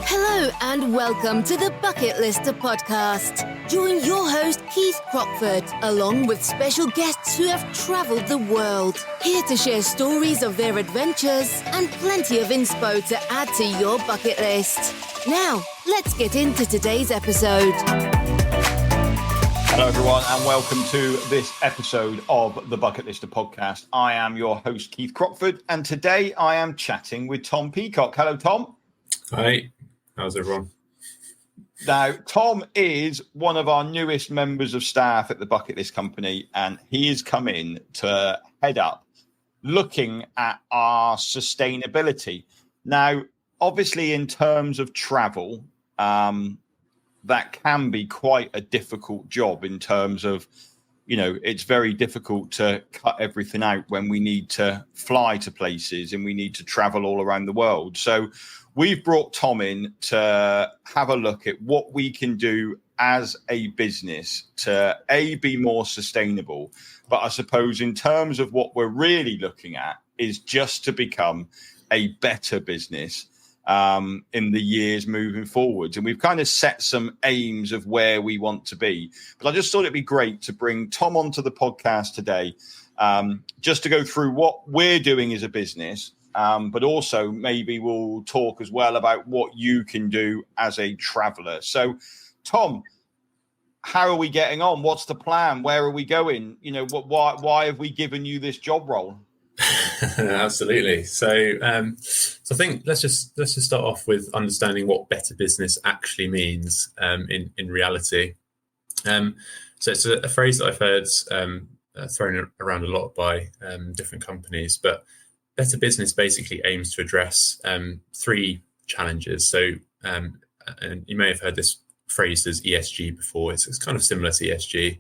Hello and welcome to the Bucket Lister podcast. Join your host Keith Crockford along with special guests who have travelled the world, here to share stories of their adventures and plenty of inspo to add to your bucket list. Now, let's get into today's episode. Hello everyone and welcome to this episode of the Bucket Lister podcast. I am your host Keith Crockford and today I am chatting with Tom Peacock. Hello Tom. Hi, how's everyone? Now Tom is one of our newest members of staff at the Bucket List company and he has come in to head up looking at our sustainability. Now obviously in terms of travel, that can be quite a difficult job in terms of, you know, it's very difficult to cut everything out when we need to fly to places and we need to travel all around the world. So we've brought Tom in to have a look at what we can do as a business to be more sustainable. But I suppose in terms of what we're really looking at is just to become a better business in the years moving forwards. And we've kind of set some aims of where we want to be. But I just thought it'd be great to bring Tom onto the podcast today, just to go through what we're doing as a business, but also maybe we'll talk as well about what you can do as a traveller. So, Tom, how are we getting on? What's the plan? Where are we going? You know, why have we given you this job role? Absolutely. So I think let's just start off with understanding what better business actually means in reality. So it's a phrase that I've heard thrown around a lot by different companies, but better business basically aims to address three challenges. So and you may have heard this phrase as ESG before. It's kind of similar to ESG,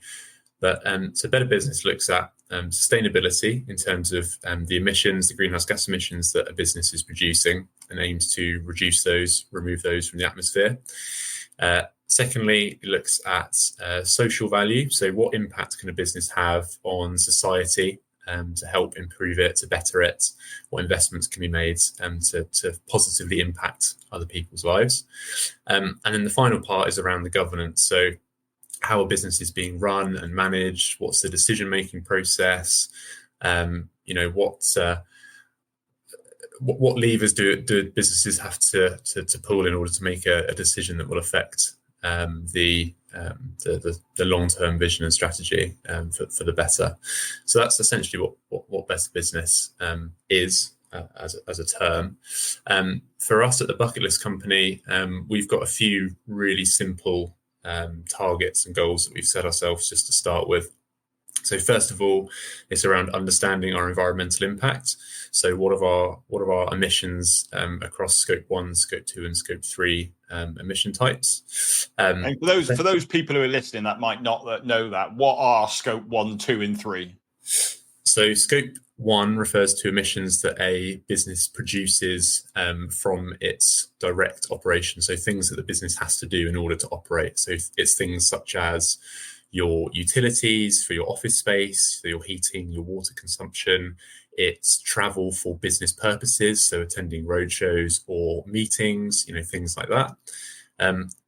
but so better business looks at sustainability in terms of the emissions, the greenhouse gas emissions that a business is producing, and aims to reduce those, remove those from the atmosphere. Secondly, it looks at social value. So what impact can a business have on society to help improve it, to better it? What investments can be made to positively impact other people's lives? And then the final part is around the governance. So how a business is being run and managed, what's the decision-making process, what levers do businesses have to pull in order to make a decision that will affect the long-term vision and strategy for the better. So that's essentially what better business is as a term. For us at the Bucket List company, we've got a few really simple targets and goals that we've set ourselves just to start with. So first of all, it's around understanding our environmental impact. So what are our emissions across scope 1, scope 2 and scope 3 emission types. And for those people who are listening that might not know that, what are scope 1, 2 and 3? So scope 1 refers to emissions that a business produces from its direct operation. So things that the business has to do in order to operate. So it's things such as your utilities for your office space, for your heating, your water consumption. It's travel for business purposes, so attending roadshows or meetings, things like that.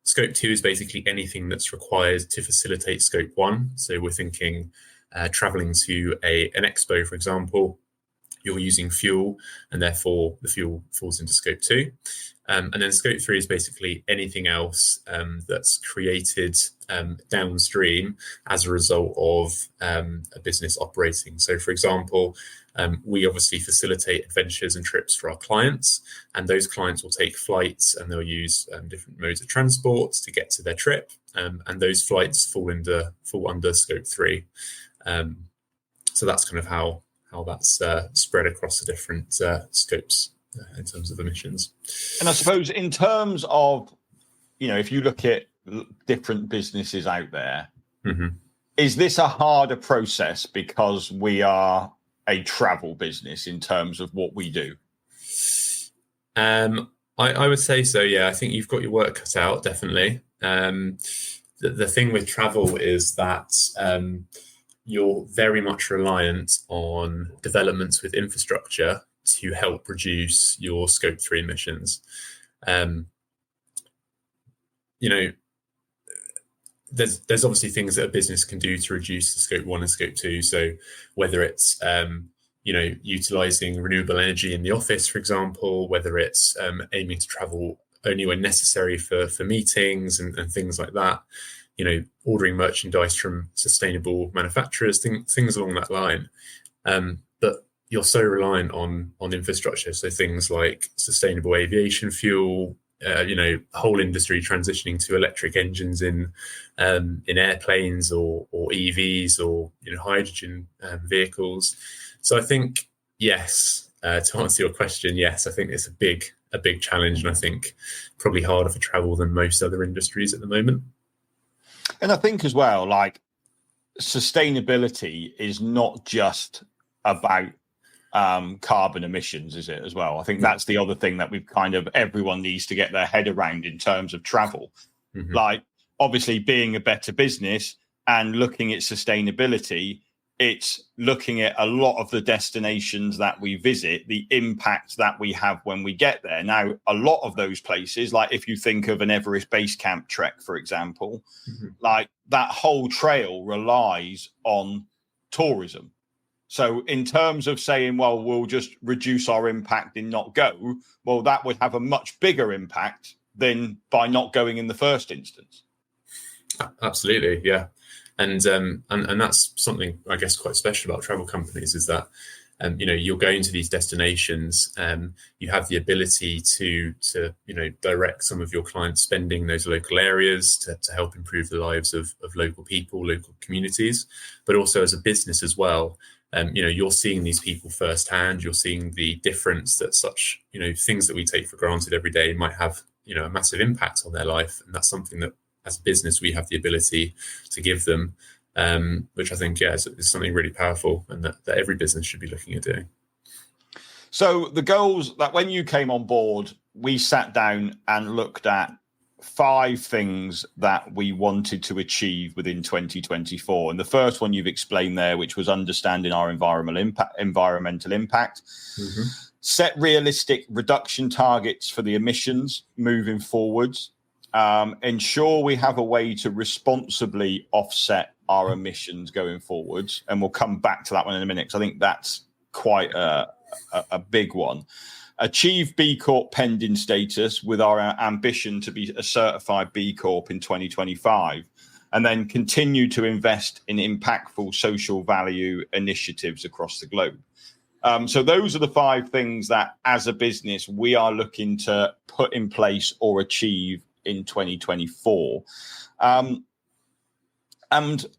Scope 2 is basically anything that's required to facilitate scope 1. So we're thinking traveling to an expo, for example, you're using fuel and therefore the fuel falls into scope 2. And then scope 3 is basically anything else that's created downstream as a result of a business operating. So for example, we obviously facilitate adventures and trips for our clients, and those clients will take flights and they'll use different modes of transport to get to their trip. And those flights fall under scope 3. So that's kind of how that's spread across the different scopes in terms of emissions. And I suppose in terms of, if you look at different businesses out there, is this a harder process because we are a travel business in terms of what we do? I would say so, yeah. I think you've got your work cut out, definitely. The thing with travel is that you're very much reliant on developments with infrastructure to help reduce your scope 3 emissions. there's obviously things that a business can do to reduce the scope 1 and scope 2. So whether it's utilizing renewable energy in the office, for example, whether it's aiming to travel only when necessary for meetings and things like that, ordering merchandise from sustainable manufacturers, things along that line. But you're so reliant on infrastructure, so things like sustainable aviation fuel, whole industry transitioning to electric engines in airplanes or EVs or hydrogen vehicles. So I think, yes, to answer your question, yes, I think it's a big challenge, and I think probably harder for travel than most other industries at the moment. And I think as well, like, sustainability is not just about carbon emissions, is it, as well? I think that's the other thing that everyone needs to get their head around in terms of travel. Mm-hmm. Like, obviously, being a better business and looking at sustainability, it's looking at a lot of the destinations that we visit, the impact that we have when we get there. Now, a lot of those places, like if you think of an Everest Base Camp trek, for example, mm-hmm. like that whole trail relies on tourism. So in terms of saying, well, we'll just reduce our impact and not go, well, that would have a much bigger impact than by not going in the first instance. Absolutely, yeah. And that's something, I guess, quite special about travel companies, is that you're going to these destinations, you have the ability to direct some of your clients' spending in those local areas to help improve the lives of local people, local communities, but also as a business as well. You're seeing these people firsthand. You're seeing the difference that such things that we take for granted every day might have a massive impact on their life, and that's something that, as a business, we have the ability to give them, which I think, is something really powerful, and that every business should be looking at doing. So the goals that when you came on board, we sat down and looked at 5 things that we wanted to achieve within 2024. And the first one you've explained there, which was understanding our environmental impact, mm-hmm. set realistic reduction targets for the emissions moving forwards, ensure we have a way to responsibly offset our emissions going forwards. And we'll come back to that one in a minute, because I think that's quite a big one. Achieve B-corp pending status with our ambition to be a certified B-corp in 2025, and then continue to invest in impactful social value initiatives across the globe. So those are the 5 things that, as a business, we are looking to put in place or achieve in 2024. And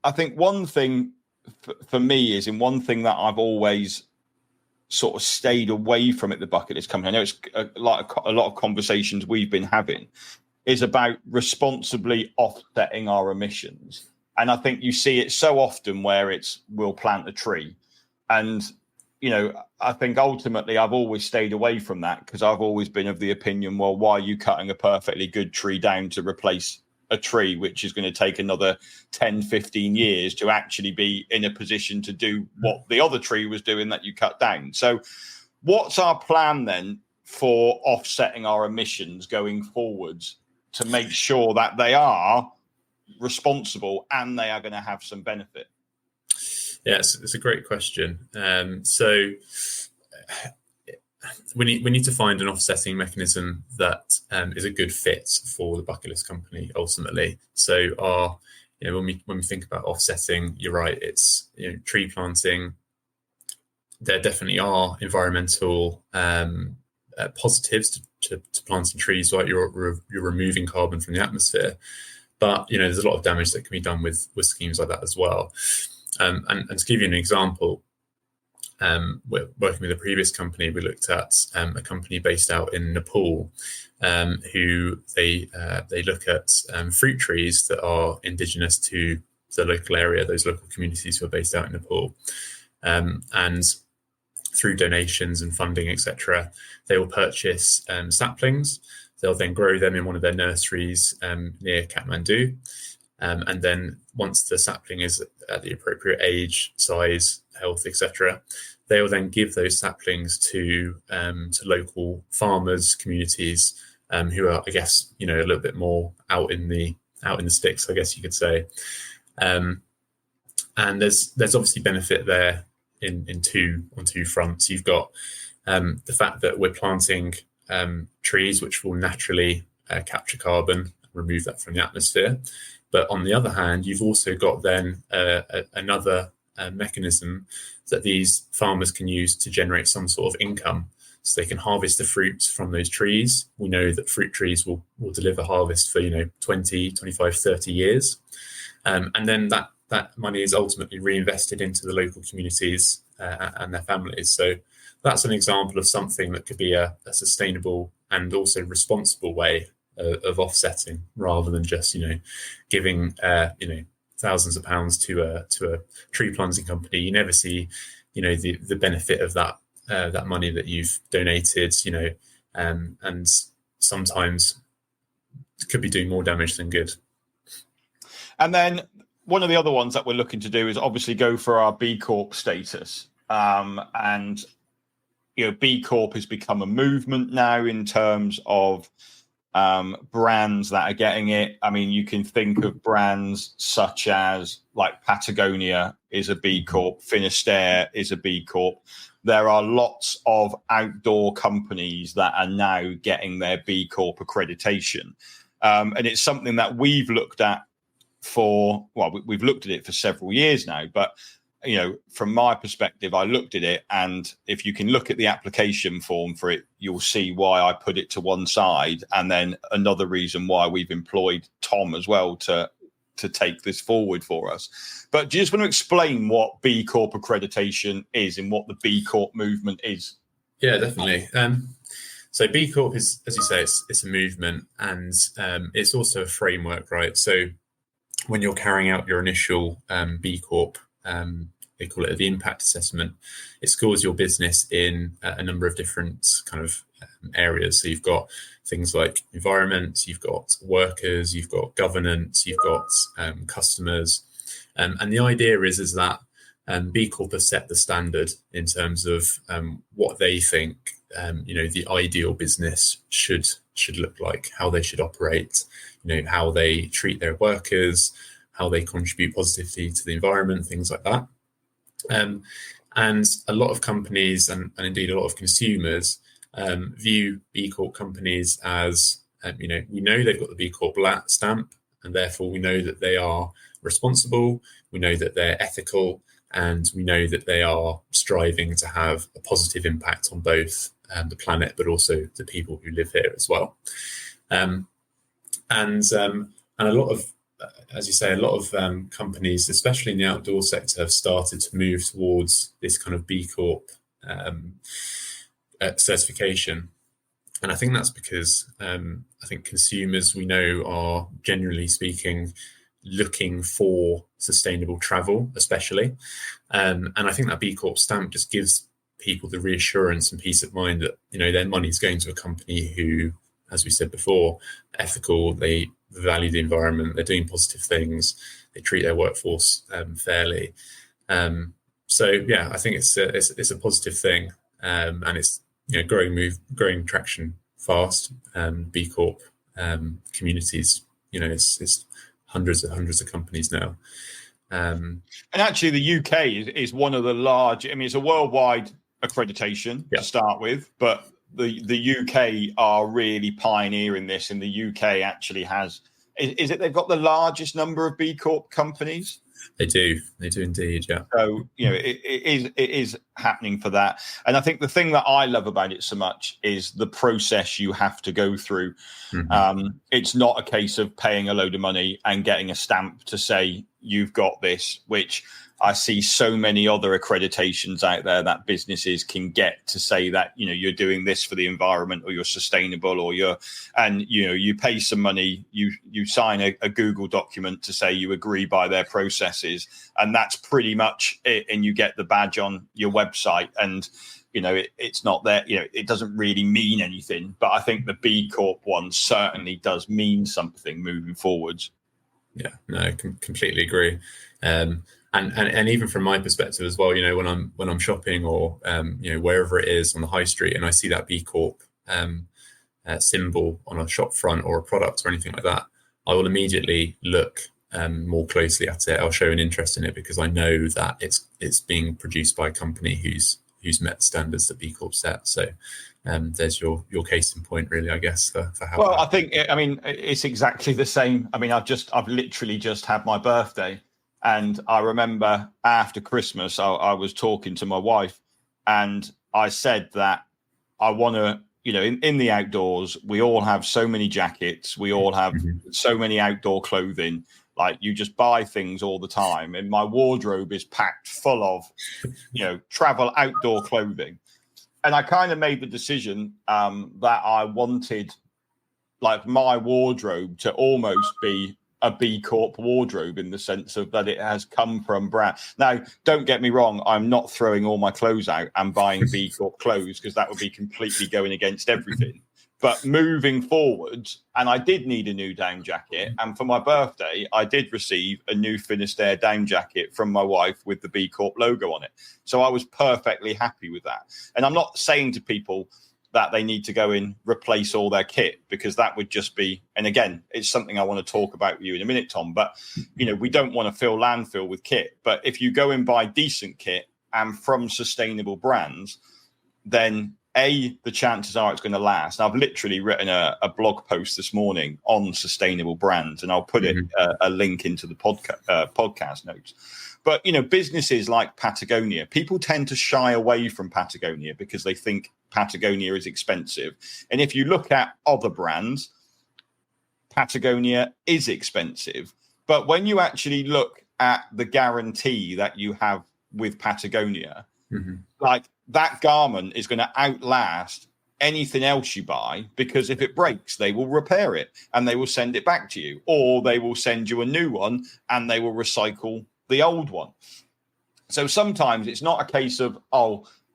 I think one thing for me is, in one thing that I've always sort of stayed away from at the Bucket List Company, I know it's a lot of conversations we've been having, is about responsibly offsetting our emissions. And I think you see it so often where it's, we'll plant a tree. And, I think ultimately I've always stayed away from that, because I've always been of the opinion, well, why are you cutting a perfectly good tree down to replace a tree, which is going to take another 10, 15 years to actually be in a position to do what the other tree was doing that you cut down? So what's our plan then for offsetting our emissions going forwards to make sure that they are responsible and they are going to have some benefit? Yeah, it's a great question. So we need to find an offsetting mechanism that is a good fit for the Bucket List Company ultimately. So when we think about offsetting, you're right, it's tree planting. There definitely are environmental positives to planting trees, right? You're removing carbon from the atmosphere, but there's a lot of damage that can be done with schemes like that as well. And to give you an example, we're working with a previous company. We looked at a company based out in Nepal, who they look at fruit trees that are indigenous to the local area, those local communities who are based out in Nepal, and through donations and funding, etc., they will purchase saplings. They'll then grow them in one of their nurseries near Kathmandu. And then once the sapling is at the appropriate age, size, health, etc., they will then give those saplings to local farmers, communities, who are, I guess, a little bit more out in the sticks, I guess you could say. And there's obviously benefit there on two fronts. You've got the fact that we're planting trees which will naturally capture carbon, remove that from the atmosphere. But on the other hand, you've also got then another mechanism that these farmers can use to generate some sort of income. So they can harvest the fruits from those trees. We know that fruit trees will deliver harvest for 20, 25, 30 years. And then that money is ultimately reinvested into the local communities and their families. So that's an example of something that could be a sustainable and also responsible way of offsetting, rather than just giving thousands of pounds to a tree planting company. You never see the benefit of that money that you've donated, and sometimes could be doing more damage than good. And then one of the other ones that we're looking to do is obviously go for our B-corp status. And B-corp has become a movement now in terms of brands that are getting it. I mean, you can think of brands such as like Patagonia is a B-corp, Finisterre is a B-corp. There are lots of outdoor companies that are now getting their B-corp accreditation. And it's something that we've looked at we've looked at it for several years now, but from my perspective, I looked at it, and if you can look at the application form for it, you'll see why I put it to one side. And then another reason why we've employed Tom as well to take this forward for us. But do you just want to explain what B Corp accreditation is and what the B Corp movement is? Yeah, definitely. So B Corp is, as you say, it's a movement, and it's also a framework, right? So when you're carrying out your initial B Corp, they call it the impact assessment. It scores your business in a number of different kind of areas. So you've got things like environment, you've got workers, you've got governance, you've got customers. And the idea is that B Corp has set the standard in terms of what they think the ideal business should look like, how they should operate, how they treat their workers, how they contribute positively to the environment, things like that. And a lot of companies and indeed a lot of consumers view B Corp companies as, we know they've got the B Corp stamp, and therefore we know that they are responsible, we know that they're ethical, and we know that they are striving to have a positive impact on both the planet, but also the people who live here as well. And a lot of, as you say, a lot of companies, especially in the outdoor sector, have started to move towards this kind of B Corp certification. And I think that's because I think consumers, we know, are generally speaking looking for sustainable travel, especially. And I think that B Corp stamp just gives people the reassurance and peace of mind that, their money is going to a company who, as we said before, ethical, they value the environment, they're doing positive things, they treat their workforce fairly. So yeah, I think it's a positive thing, and it's growing traction fast. B Corp communities, it's hundreds of companies now. And actually, the UK is one of the large. I mean, it's a worldwide accreditation to start with, but the UK are really pioneering this, and the UK actually has. Is it they've got the largest number of B Corp companies? They do indeed, yeah. So it is happening for that, and I think the thing that I love about it so much is the process you have to go through. Mm-hmm. It's not a case of paying a load of money and getting a stamp to say you've got this, which I see so many other accreditations out there that businesses can get to say that, you're doing this for the environment, or you're sustainable, or you pay some money, you sign a Google document to say you agree by their processes, and that's pretty much it. And you get the badge on your website, and, it's not there, it doesn't really mean anything. But I think the B Corp one certainly does mean something moving forwards. Yeah, no, I completely agree. And even from my perspective as well, when I'm shopping or wherever it is on the high street, and I see that B Corp symbol on a shop front or a product or anything like that, I will immediately look more closely at it. I'll show an interest in it because I know that it's being produced by a company who's met the standards that B Corp set. So there's your case in point, really, I guess, for how. Well, I think it's exactly the same. I mean, I've literally just had my birthday, and I remember after Christmas, I was talking to my wife, and I said that I want to. In the outdoors, we all have so many jackets. We all have so many outdoor clothing. Like, you just buy things all the time. And my wardrobe is packed full of, travel outdoor clothing. And I kind of made the decision that I wanted, like, my wardrobe to almost be a B Corp wardrobe, in the sense of that it has come from brand. Now, don't get me wrong, I'm not throwing all my clothes out and buying B Corp clothes, because that would be completely going against everything. But moving forward, and I did need a new down jacket, and for my birthday, I did receive a new Finisterre down jacket from my wife with the B Corp logo on it. So I was perfectly happy with that. And I'm not saying to people that they need to go and replace all their kit, because that would just be, and again, it's something I want to talk about with you in a minute, Tom, but we don't want to fill landfill with kit. But if you go and buy decent kit and from sustainable brands, then the chances are it's going to last. I've literally written a blog post this morning on sustainable brands, and I'll put a link into the podcast notes. But, businesses like Patagonia, people tend to shy away from Patagonia because they think Patagonia is expensive. And if you look at other brands, Patagonia is expensive. But when you actually look at the guarantee that you have with Patagonia, like, that garment is going to outlast anything else you buy, because if it breaks, they will repair it and they will send it back to you, or they will send you a new one and they will recycle the old one. So sometimes it's not a case of,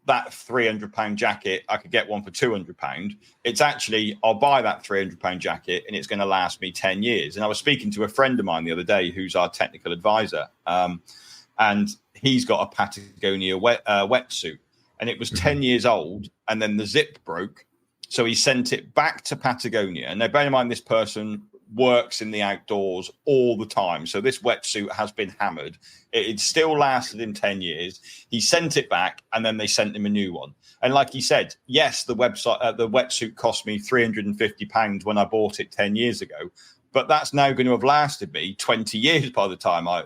that £300 jacket, I could get one for £200. It's actually, I'll buy that £300 jacket and it's going to last me 10 years. And I was speaking to a friend of mine the other day who's our technical advisor, and he's got a Patagonia wetsuit, and it was 10 years old, and then the zip broke. So he sent it back to Patagonia. And now, bear in mind, this person works in the outdoors all the time. So this wetsuit has been hammered. It still lasted him 10 years. He sent it back, and then they sent him a new one. And like he said, yes, the wetsuit cost me £350 when I bought it 10 years ago, but that's now going to have lasted me 20 years by the time I,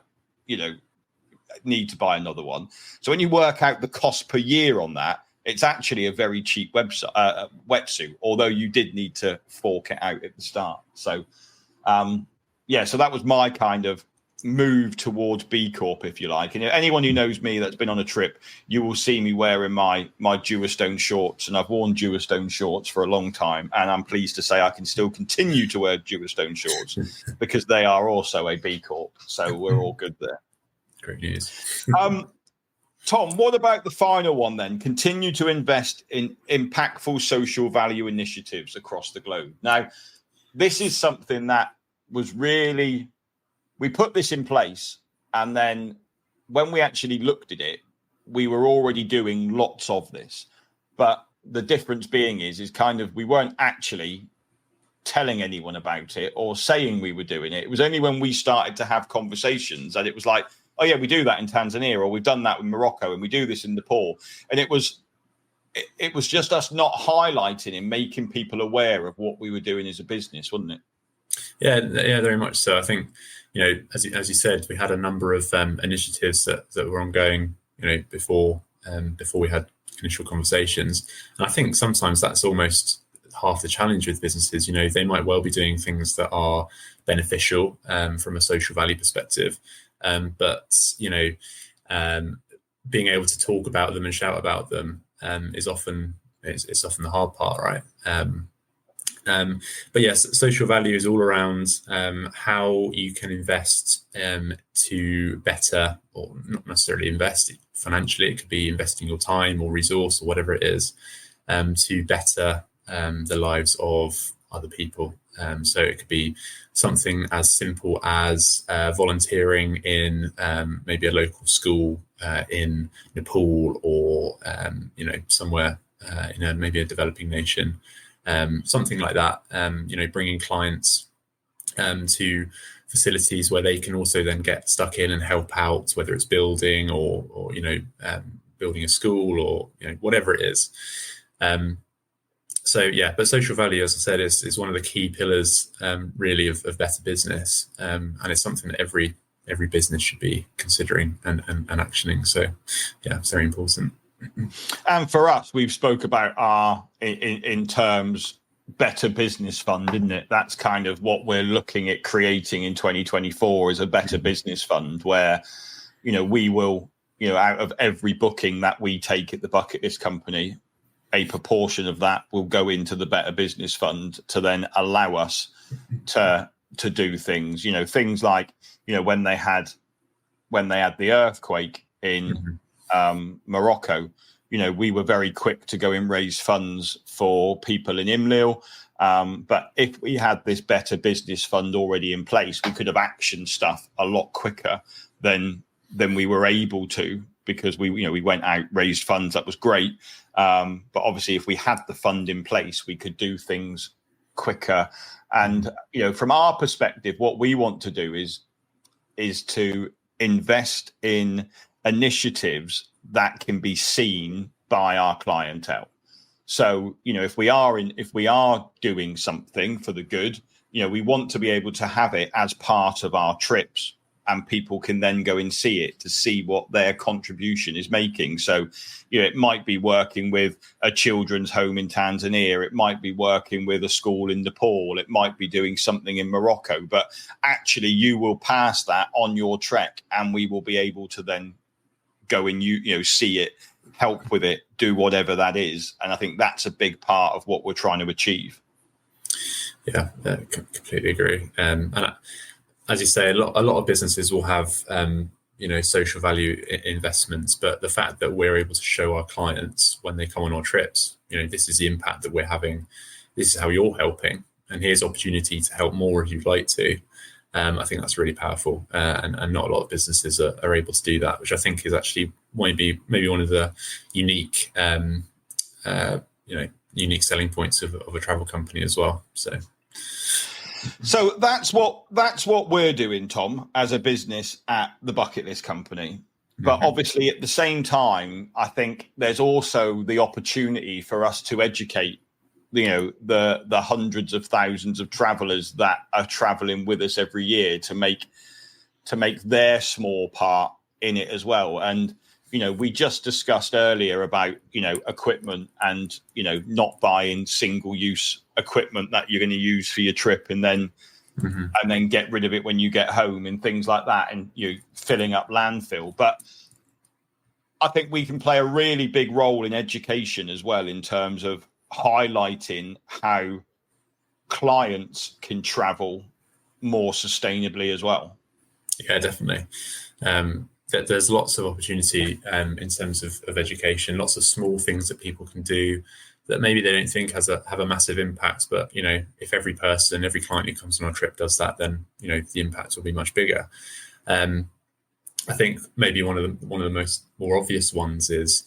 need to buy another one. So when you work out the cost per year on that, it's actually a very cheap wetsuit, although you did need to fork it out at the start. So, so that was my kind of move towards B Corp, if you like. And anyone who knows me that's been on a trip, you will see me wearing my Jewelstone shorts, and I've worn Jewelstone shorts for a long time. And I'm pleased to say I can still continue to wear Jewelstone shorts because they are also a B Corp. So we're all good there. Great news. Tom, what about the final one then? Continue to invest in impactful social value initiatives across the globe. Now, this is something that was really, we put this in place, and then when we actually looked at it, we were already doing lots of this. But the difference being is kind of, we weren't actually telling anyone about it or saying we were doing it. It was only when we started to have conversations that it was like, oh yeah, we do that in Tanzania, or we've done that with Morocco, and we do this in Nepal. And it was just us not highlighting and making people aware of what we were doing as a business, wasn't it? Yeah, very much so. I think, as you said, we had a number of initiatives that were ongoing, before we had initial conversations. And I think sometimes that's almost half the challenge with businesses. They might well be doing things that are beneficial from a social value perspective. But being able to talk about them and shout about them is often the hard part, right? But yes, social value is all around how you can invest to better, or not necessarily invest financially. It could be investing your time or resource or whatever it is to better the lives of other people. So it could be something as simple as volunteering in maybe a local school in Nepal, or somewhere in maybe a developing nation, something like that. Bringing clients to facilities where they can also then get stuck in and help out, whether it's building or building a school or whatever it is. But social value, as I said, is one of the key pillars really of better business, and it's something that every business should be considering and actioning. So yeah, it's very important. And for us, we've spoke about our in terms better business fund, isn't it? That's kind of what we're looking at creating in 2024 is a better business fund where, we will, out of every booking that we take at the Bucket List Company, a proportion of that will go into the Better Business Fund to then allow us to do things, things like, when they had the earthquake in Morocco, we were very quick to go and raise funds for people in Imlil. But if we had this Better Business Fund already in place, we could have actioned stuff a lot quicker than we were able to, because we went out, raised funds. That was great. But obviously, if we had the fund in place, we could do things quicker. And, from our perspective, what we want to do is to invest in initiatives that can be seen by our clientele. So, if we are doing something for the good, we want to be able to have it as part of our trips, and people can then go and see it to see what their contribution is making. So, it might be working with a children's home in Tanzania. It might be working with a school in Nepal. It might be doing something in Morocco. But actually, you will pass that on your trek, and we will be able to then go and see it, help with it, do whatever that is. And I think that's a big part of what we're trying to achieve. Yeah, completely agree. And as you say, a lot of businesses will have social value investments, but the fact that we're able to show our clients when they come on our trips, this is the impact that we're having, this is how you're helping, and here's opportunity to help more if you'd like to. I think that's really powerful, and not a lot of businesses are able to do that, which I think is actually maybe one of the unique selling points of a travel company as well. So that's what we're doing, Tom, as a business at the Bucket List Company. But obviously, at the same time, I think there's also the opportunity for us to educate the hundreds of thousands of travelers that are traveling with us every year to make their small part in it as well. And we just discussed earlier about equipment and not buying single use equipment that you're going to use for your trip and then get rid of it when you get home and things like that, and filling up landfill. But I think we can play a really big role in education as well, in terms of highlighting how clients can travel more sustainably as well. Yeah, definitely. There's lots of opportunity in terms of education, lots of small things that people can do that maybe they don't think have a massive impact. But, if every client who comes on our trip does that, then, the impact will be much bigger. I think maybe one of the more obvious ones is,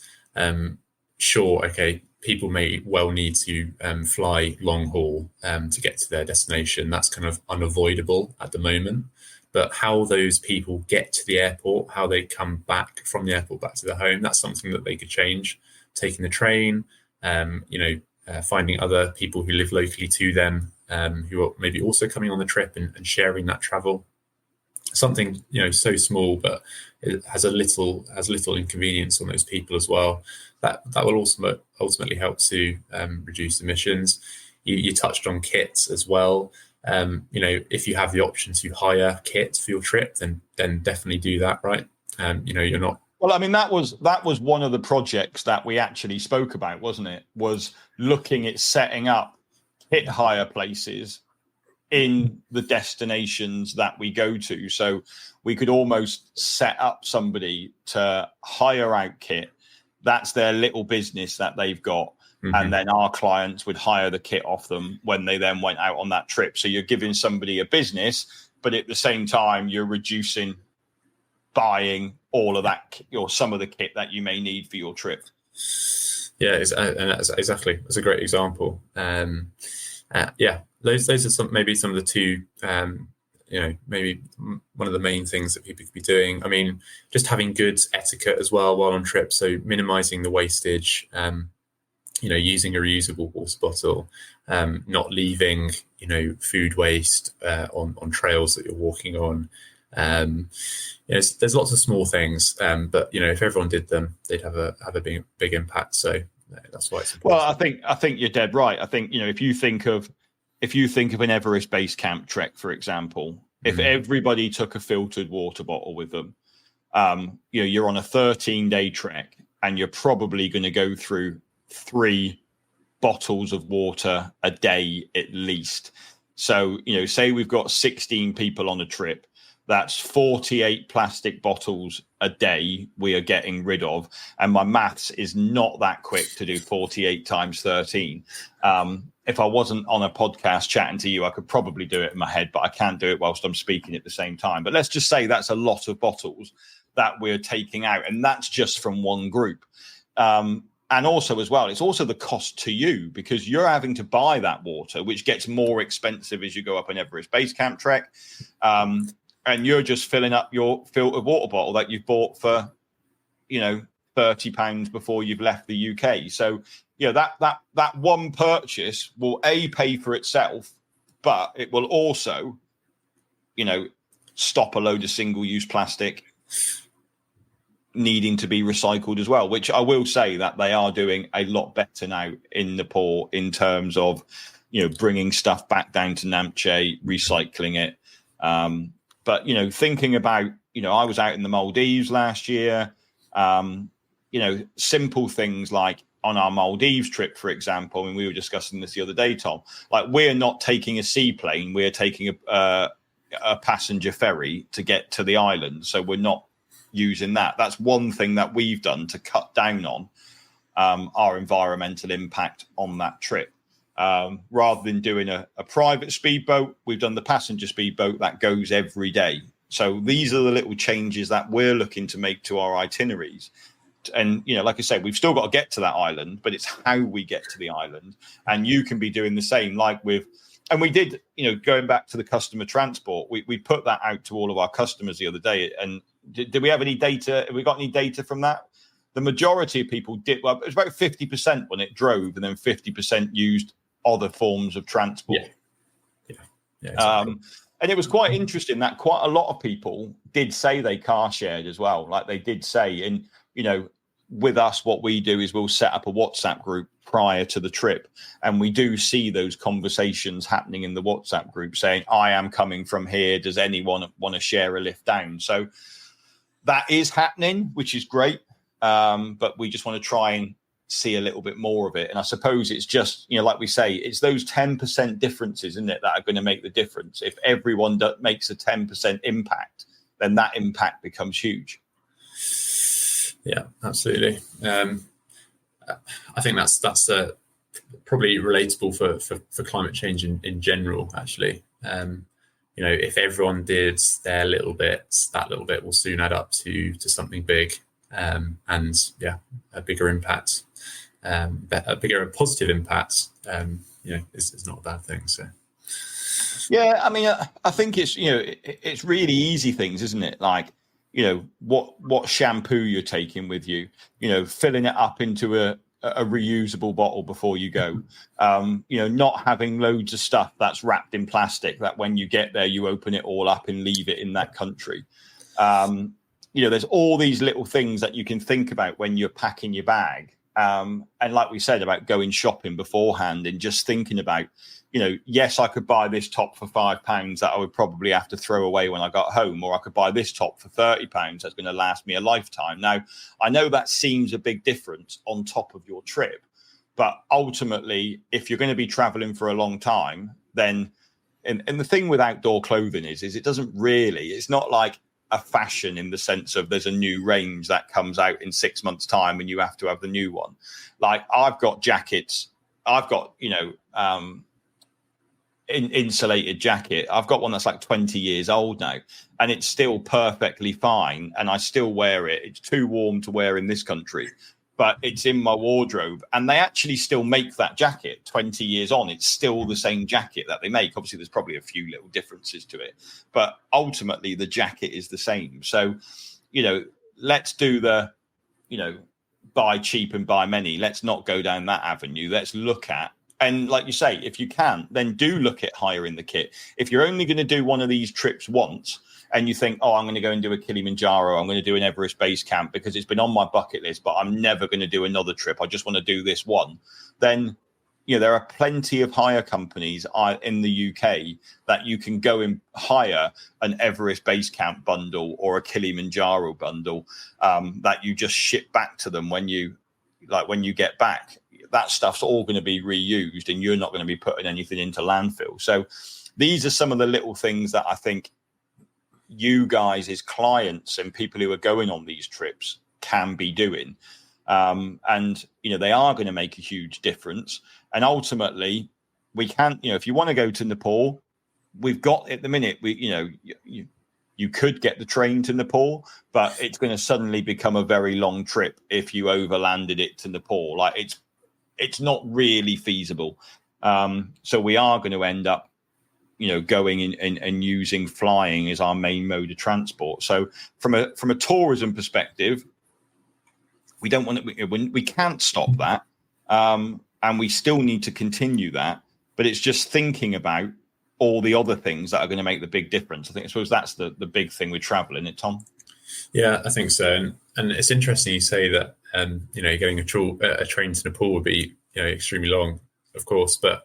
people may well need to fly long haul to get to their destination. That's kind of unavoidable at the moment. But how those people get to the airport, how they come back from the airport back to their home, that's something that they could change. Taking the train, finding other people who live locally to them, who are maybe also coming on the trip and sharing that travel. Something so small, but it has little inconvenience on those people as well. That will also ultimately help to reduce emissions. You touched on kits as well. If you have the option to hire kit for your trip, then definitely do that, right? You're not. Well, I mean, that was one of the projects that we actually spoke about, wasn't it? Was looking at setting up kit hire places in the destinations that we go to. So we could almost set up somebody to hire out kit. That's their little business that they've got. And then our clients would hire the kit off them when they then went out on that trip. So you're giving somebody a business, but at the same time, you're reducing buying all of that or some of the kit that you may need for your trip. Yeah, and that's exactly. That's a great example. Yeah, those are some of the two. Maybe one of the main things that people could be doing. I mean, just having good etiquette as well while on trips. So minimizing the wastage. Using a reusable water bottle, not leaving food waste on trails that you're walking on. There's lots of small things, but if everyone did them, they'd have a big impact. So that's why it's important. Well, I think you're dead right. I think if you think of an Everest base camp trek, for example, if everybody took a filtered water bottle with them, you're on a 13-day trek, and you're probably going to go through 3 bottles of water a day at least. So say we've got 16 people on a trip, that's 48 plastic bottles a day we are getting rid of. And my maths is not that quick to do 48 times 13. If I wasn't on a podcast chatting to you, I could probably do it in my head, but I can't do it whilst I'm speaking at the same time. But let's just say that's a lot of bottles that we're taking out, and that's just from one group. And also as well, it's also the cost to you, because you're having to buy that water, which gets more expensive as you go up an Everest base camp trek. And you're just filling up your filtered water bottle that you've bought for, £30 before you've left the UK. So, that one purchase will pay for itself, but it will also, stop a load of single-use plastic needing to be recycled as well, which I will say that they are doing a lot better now in Nepal in terms of, bringing stuff back down to Namche, recycling it. But, thinking about, I was out in the Maldives last year, simple things like on our Maldives trip, for example, and we were discussing this the other day, Tom, like we're not taking a seaplane, we're taking a passenger ferry to get to the island. So we're not using that. That's one thing that we've done to cut down on our environmental impact on that trip. Rather than doing a private speedboat, we've done the passenger speedboat that goes every day. So these are the little changes that we're looking to make to our itineraries. And, like I said, we've still got to get to that island, but it's how we get to the island. And you can be doing the same, and we did, going back to the customer transport, we put that out to all of our customers the other day. And did we have any data? Have we got any data from that? The majority of people did. Well, it was about 50% when it drove, and then 50% used other forms of transport. Yeah, exactly. And it was quite interesting that quite a lot of people did say they car shared as well. Like they did say, and with us, what we do is we'll set up a WhatsApp group prior to the trip, and we do see those conversations happening in the WhatsApp group saying, I am coming from here, does anyone want to share a lift down? So that is happening, which is great, but we just want to try and see a little bit more of it. And I suppose it's just, like we say, it's those 10% differences, isn't it, that are going to make the difference. If everyone makes a 10% impact, then that impact becomes huge. Yeah, absolutely. I think that's probably relatable for climate change in general, actually. If everyone did their little bit, that little bit will soon add up to something big, and a bigger impact, a bigger positive impact, is not a bad thing. So. Yeah, I mean, I think it's it's really easy things, isn't it? Like, what shampoo you're taking with you, filling it up into a reusable bottle before you go, not having loads of stuff that's wrapped in plastic that when you get there, you open it all up and leave it in that country. There's all these little things that you can think about when you're packing your bag. And like we said about going shopping beforehand and just thinking about, yes, I could buy this top for £5 that I would probably have to throw away when I got home, or I could buy this top for £30 that's going to last me a lifetime. Now, I know that seems a big difference on top of your trip, but ultimately, if you're going to be traveling for a long time, then, and the thing with outdoor clothing is it doesn't really, it's not like a fashion in the sense of there's a new range that comes out in 6 months' time and you have to have the new one. Like I've got jackets, I've got, insulated jacket. I've got one that's like 20 years old now, and it's still perfectly fine, and I still wear it. It's too warm to wear in this country, but it's in my wardrobe. And they actually still make that jacket 20 years on. It's still the same jacket that they make. Obviously, there's probably a few little differences to it, but ultimately the jacket is the same. So, let's do the, buy cheap and buy many. Let's not go down that avenue. Let's look at, and like you say, if you can, then do look at higher in the kit. If you're only going to do one of these trips once, and you think, I'm going to go and do a Kilimanjaro, I'm going to do an Everest base camp because it's been on my bucket list, but I'm never going to do another trip, I just want to do this one, then there are plenty of hire companies in the UK that you can go and hire an Everest base camp bundle or a Kilimanjaro bundle that you just ship back to them when you get back. That stuff's all going to be reused, and you're not going to be putting anything into landfill. So these are some of the little things that I think you guys as clients and people who are going on these trips can be doing. And they are going to make a huge difference. And ultimately, we can, if you want to go to Nepal, we've got at the minute, you could get the train to Nepal, but it's going to suddenly become a very long trip if you overlanded it to Nepal. Like it's not really feasible. So we are going to end up going in and using flying as our main mode of transport. So from a tourism perspective, we don't want to, we can't stop that. And we still need to continue that, but it's just thinking about all the other things that are going to make the big difference. I suppose that's the big thing with travel, isn't it, Tom? Yeah, I think so. And it's interesting you say that, getting a train to Nepal would be, extremely long, of course, but,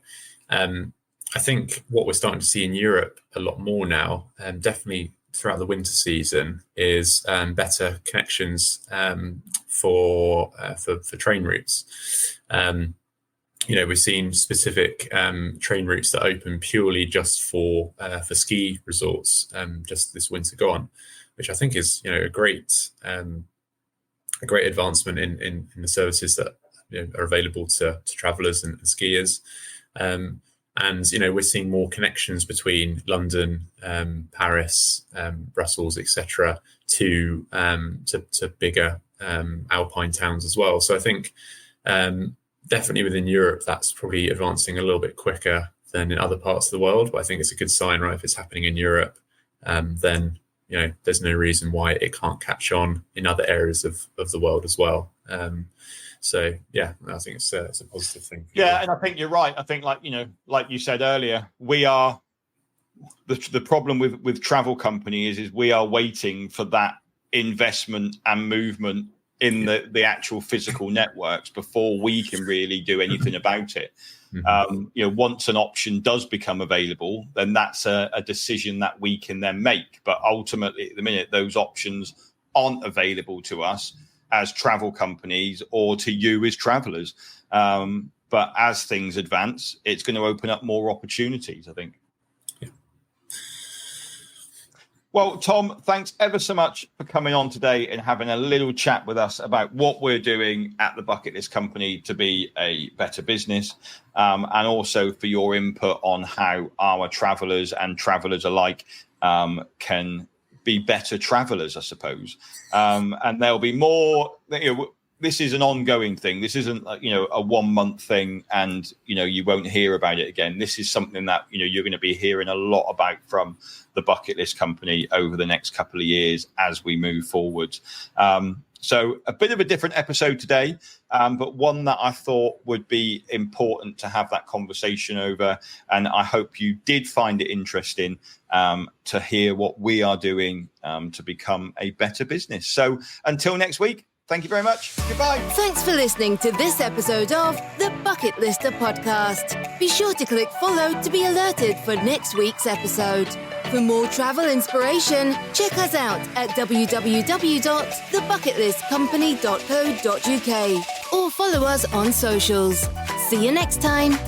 I think what we're starting to see in Europe a lot more now, definitely throughout the winter season, is better connections for train routes. We've seen specific train routes that open purely just for ski resorts just this winter gone, which I think is a great advancement in the services that are available to travellers and skiers. And we're seeing more connections between London, Paris, Brussels, etc., to bigger alpine towns as well. So I think definitely within Europe, that's probably advancing a little bit quicker than in other parts of the world. But I think it's a good sign, right? If it's happening in Europe, then there's no reason why it can't catch on in other areas of the world as well. So yeah, I think it's a positive thing. Yeah, and I think you're right. I think like you said earlier, we are the problem with travel companies is we are waiting for that investment and movement in the actual physical networks before we can really do anything about it. Mm-hmm. Once an option does become available, then that's a decision that we can then make. But ultimately, at the minute, those options aren't available to us as travel companies or to you as travelers. But as things advance, it's going to open up more opportunities, I think. Yeah. Well, Tom, thanks ever so much for coming on today and having a little chat with us about what we're doing at the Bucket List Company to be a better business, and also for your input on how our travelers and travelers alike can be better travelers, I suppose. And there'll be more. This is an ongoing thing. This isn't a 1 month thing, and you won't hear about it again. This is something that you're going to be hearing a lot about from the Bucket List Company over the next couple of years as we move forward. So a bit of a different episode today, but one that I thought would be important to have that conversation over. And I hope you did find it interesting to hear what we are doing to become a better business. So until next week, thank you very much. Goodbye. Thanks for listening to this episode of the Bucket Lister podcast. Be sure to click follow to be alerted for next week's episode. For more travel inspiration, check us out at www.thebucketlistcompany.co.uk or follow us on socials. See you next time.